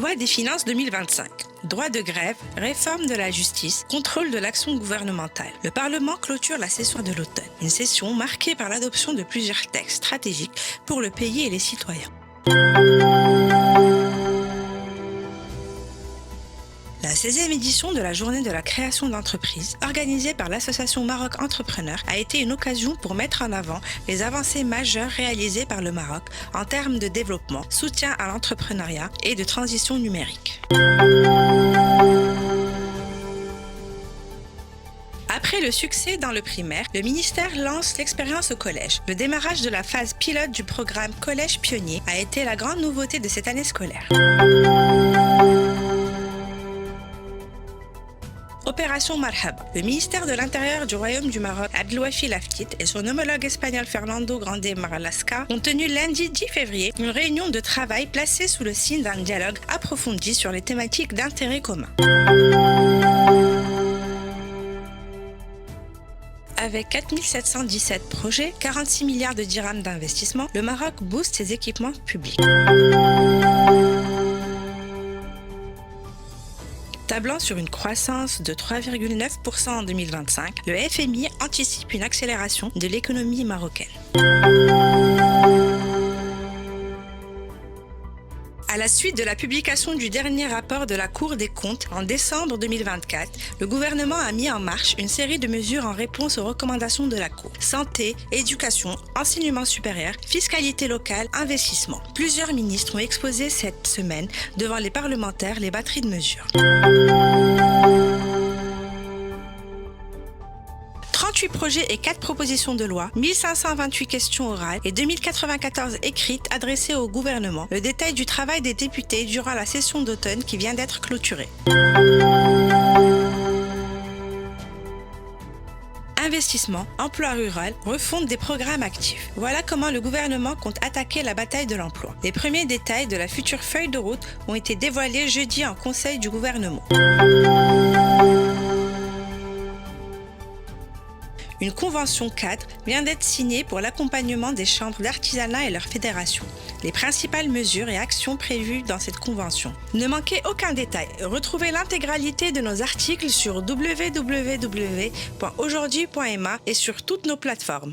Loi des finances 2025. Droit de grève, réforme de la justice, contrôle de l'action gouvernementale. Le Parlement clôture la session de l'automne. Une session marquée par l'adoption de plusieurs textes stratégiques pour le pays et les citoyens. La 16e édition de la Journée de la création d'entreprises, organisée par l'association Maroc Entrepreneur, a été une occasion pour mettre en avant les avancées majeures réalisées par le Maroc en termes de développement, soutien à l'entrepreneuriat et de transition numérique. Après le succès dans le primaire, le ministère lance l'expérience au collège. Le démarrage de la phase pilote du programme Collège Pionnier a été la grande nouveauté de cette année scolaire. Opération Marhaba. Le ministère de l'Intérieur du Royaume du Maroc, Abdelwafi Laftit, et son homologue espagnol Fernando Grande Marlaska ont tenu lundi 10 février une réunion de travail placée sous le signe d'un dialogue approfondi sur les thématiques d'intérêt commun. Avec 4 717 projets, 46 milliards de dirhams d'investissement, le Maroc booste ses équipements publics. Tablant sur une croissance de 3,9% en 2025, le FMI anticipe une accélération de l'économie marocaine. À la suite de la publication du dernier rapport de la Cour des comptes en décembre 2024, le gouvernement a mis en marche une série de mesures en réponse aux recommandations de la Cour. Santé, éducation, enseignement supérieur, fiscalité locale, investissement. Plusieurs ministres ont exposé cette semaine devant les parlementaires les batteries de mesures. 38 projets et 4 propositions de loi, 1528 questions orales et 2094 écrites adressées au gouvernement. Le détail du travail des députés durant la session d'automne qui vient d'être clôturée. Investissement, emploi rural, refonte des programmes actifs. Voilà comment le gouvernement compte attaquer la bataille de l'emploi. Les premiers détails de la future feuille de route ont été dévoilés jeudi en conseil du gouvernement. Une convention cadre vient d'être signée pour l'accompagnement des chambres d'artisanat et leurs fédérations. Les principales mesures et actions prévues dans cette convention. Ne manquez aucun détail. Retrouvez l'intégralité de nos articles sur www.aujourd'hui.ma et sur toutes nos plateformes.